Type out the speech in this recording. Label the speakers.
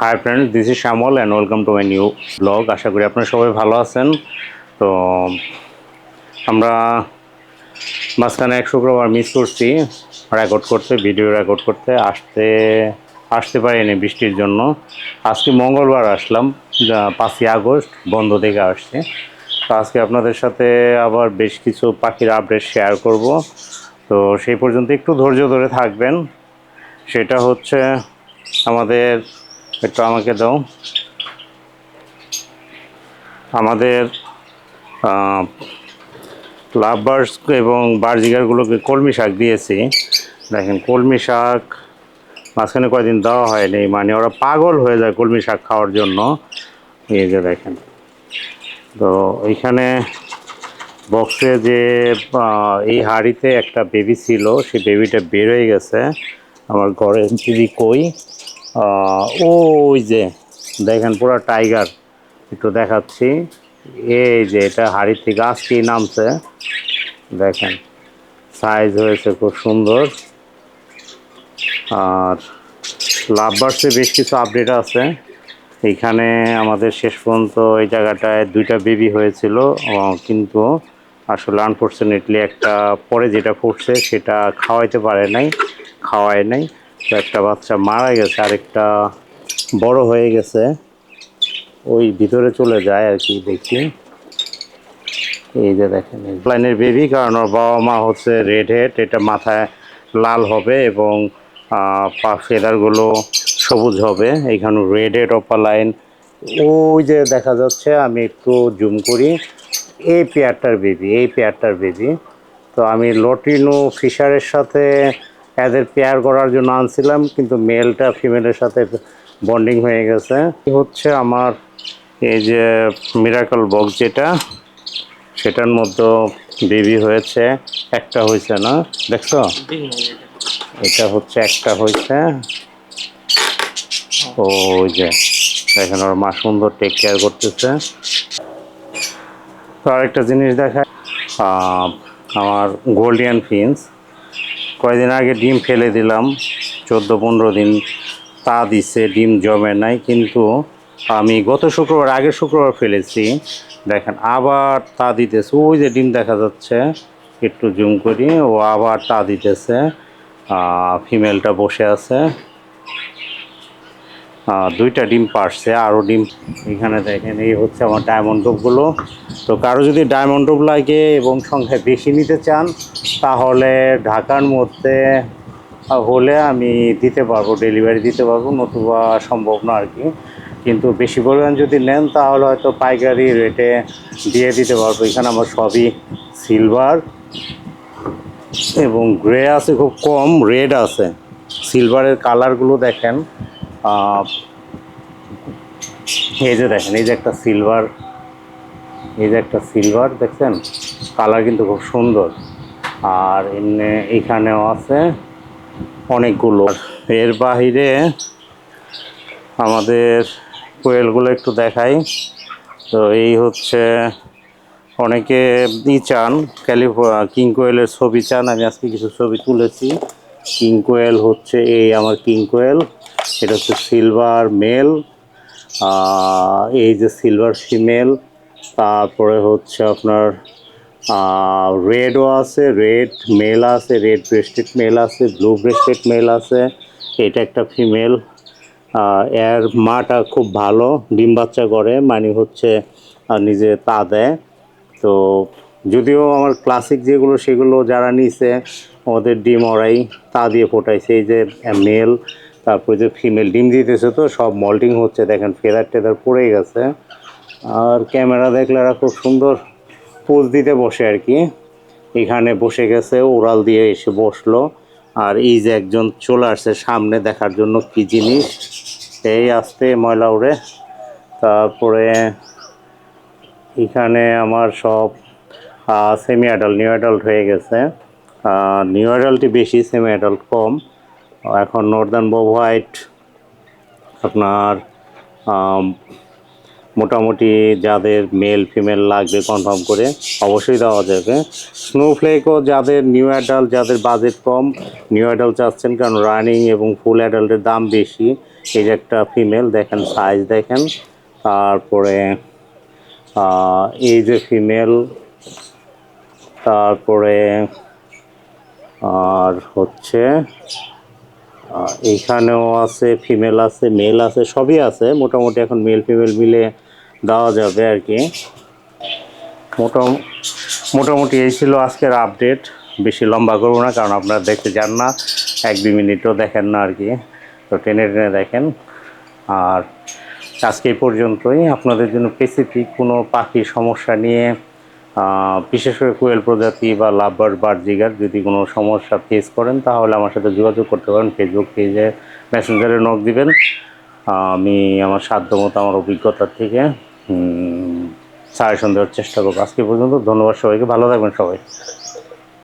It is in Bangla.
Speaker 1: High friends, this is Shyamal and welcome to my new blog. আশা করি আপনারা সবাই ভালো আছেন। তো আমরা মাঝখানে এক শুক্রবার মিস করছি ভিডিও রেকর্ড করতে আসতে পারিনি বৃষ্টির জন্য। আজকে মঙ্গলবার আসলাম, 5ই আগস্ট, বন্ধ থেকে আসছি। তো আজকে আপনাদের সাথে আবার বেশ কিছু পাখির আপডেট শেয়ার করব। তো সেই পর্যন্ত একটু ধৈর্য ধরে থাকবেন। সেটা হচ্ছে আমাদের, একটু আমাকে দাও, আমাদের লাভ বার্ডস এবং বার্জিগারগুলোকে কলমি শাক দিয়েছি। দেখেন, কলমি শাক মাঝখানে কয়দিন দেওয়া হয়নি, মানে ওরা পাগল হয়ে যায় কলমি শাক খাওয়ার জন্য। এই যে দেখেন, তো এইখানে বক্সে যে এই হাঁড়িতে একটা বেবি ছিল, সেই বেবিটা বের হয়ে গেছে। আমার ঘরের দিদি কই, ওই যে দেখেন পুরো টাইগার, একটু দেখাচ্ছি। এই যে এটা হাঁড়ির থেকে আজকেই নামছে, দেখেন সাইজ হয়েছে খুব সুন্দর। আর লাভ বার্ডসে বেশ কিছু আপডেট আছে। এইখানে আমাদের শেষ পর্যন্ত এই জায়গাটায় 2টা বেবি হয়েছিল, কিন্তু আসলে আনফর্চুনেটলি একটা পরে যেটা ফুটছে সেটা খাওয়ায় নাই। তো একটা বাচ্চা মারা গেছে, আরেকটা বড় হয়ে গেছে, ওই ভিতরে চলে যায় আর কি। দেখি, এই যে দেখেন লাইনের বেবি, কারণ ওর বাবা মা হচ্ছে রেড হেড, এটা মাথায় লাল হবে এবং ফেদারগুলো সবুজ হবে। এইখানে রেড হেড অপালাইন, ওই যে দেখা যাচ্ছে, আমি একটু জুম করি, এই পেয়ারটার বেবি। তো আমি লটিনো ফিশারের সাথে এদের পেয়ার করার জন্য আনছিলাম, কিন্তু মেলটা ফিমেলের সাথে বন্ডিং হয়ে গেছে। হচ্ছে আমার এই যে মিরাকল বক্স, সেটার মধ্যে বেবি হয়েছে, একটা হয়েছে না, দেখছো? এটা হচ্ছে একটা হয়েছে। ওই যে দেখেন, ওর মা সুন্দর টেক কেয়ার করতেছে। তো আরেকটা জিনিস দেখায়, আমার গোল্ডিয়ান ফিন্স কয়েকদিন আগে ডিম ফেলে দিলাম, 14-15 দিন তা দিছে, ডিম জমে নাই, কিন্তু আমি আগের শুক্রবার ফেলেছি, দেখেন আবার তা দিতেছে। ওই যে ডিম দেখা যাচ্ছে, একটু জুম করি, ও আবার তা দিতেছে, ফিমেলটা বসে আছে। 2টা ডিম পারছে, আরও ডিম। এখানে দেখেন, এই হচ্ছে আমার ডায়মন্ড ডোবগুলো। তো কারো যদি ডায়মন্ড ডোব লাগে এবং সংখ্যায় বেশি নিতে চান, তাহলে ঢাকার মধ্যে হলে আমি দিতে পারবো, ডেলিভারি দিতে পারবো, নতুবা সম্ভব না আর কি। কিন্তু বেশি পরিমাণ যদি নেন, তাহলে হয়তো পাইকারি রেটে দিয়ে দিতে পারবো। এখানে আমার সবই সিলভার এবং গ্রে আছে, খুব কম রেড আছে। সিলভারের কালারগুলো দেখেন, এই যে দেখেন, এই যে একটা সিলভার দেখছেন, কালার কিন্তু খুব সুন্দর। আর এমনি এইখানেও আছে অনেকগুলো। এর বাহিরে আমাদের কোয়েলগুলো একটু দেখাই। তো এই হচ্ছে, অনেকে চান কিং কোয়েলের ছবি চান, আমি আজকে কিছু ছবি তুলেছি। কিং কোয়েল হচ্ছে, এই আমার কিং কোয়েল, এটা হচ্ছে সিলভার মেল, এই যে সিলভার ফিমেল। তারপরে হচ্ছে আপনার রেডও আছে, রেড মেল আছে, রেড ব্রেস্টেড মেল আছে, ব্লু ব্রেস্টেড মেল আছে। এটা একটা ফিমেল, এর মাটা খুব ভালো, ডিম বাচ্চা করে, মানে হচ্ছে নিজে তা দেয়। তো যদিও আমার ক্লাসিক যেগুলো, সেগুলো যারা নিছে ওদের ডিম ওরাই তা দিয়ে ফোটাইছে। এই যে মেল, তারপরে যে ফিমেল ডিম দিতেছে, তো সব মল্টিং হচ্ছে, দেখেন ফেদার টেদার পড়ে গেছে। আর ক্যামেরা দেখলে এরা খুব সুন্দর পোজ দিতে বসে আর কি। এখানে বসে গেছে, ওরাল দিয়ে এসে বসলো। আর এই যে একজন চলে আসছে সামনে দেখার জন্য কি জিনিস, এই আসতে ময়লা উড়ে। তারপরে এখানে আমার সব সেমি অ্যাডাল্ট, নিউ অ্যাডাল্ট হয়ে গেছে। নিউ অ্যাডাল্টই বেশি, সেমি অ্যাডাল্ট কম। এখন নর্দার্ন বব হোয়াইট আপনার মোটামুটি যাদের মেল ফিমেল লাগবে কনফার্ম করে অবশ্যই দেওয়া যাবে। স্নোফ্লেকও যাদের নিউ অ্যাডাল্ট, যাদের বাজেট কম, নিউ অ্যাডাল্ট চাচ্ছেন, কারণ রানিং এবং ফুল অ্যাডাল্টের দাম বেশি, এই যে একটা ফিমেল, দেখেন সাইজ দেখেন। তারপরে এই যে ফিমেল, তারপরে আর হচ্ছে এইখানেও আছে, ফিমেল আছে, মেল আছে, সবই আছে মোটামুটি। এখন মেল ফিমেল মিলে দেওয়া যাবে আর কি। মোটামুটি এই ছিল আজকের আপডেট। বেশি লম্বা করবো না, কারণ আপনারা দেখতে যান না, 1-2 মিনিটও দেখেন না আর কি, তো টেনে টেনে দেখেন। আর আজকে এই পর্যন্তই। আপনাদের জন্য স্পেসিফিক কোনো পাখির সমস্যা নিয়ে, বিশেষ করে কোয়েল প্রজাতি বা লাভবার্ড, বার্ডজিগার, যদি কোনো সমস্যা ফেস করেন তাহলে আমার সাথে যোগাযোগ করতে পারেন। ফেসবুক পেজে মেসেঞ্জারে নক দিবেন। আমি আমার সাধ্যমতো আমার অভিজ্ঞতার থেকে সাজেশন দেওয়ার চেষ্টা করবো। আজকে পর্যন্ত ধন্যবাদ সবাইকে, ভালো থাকবেন সবাই।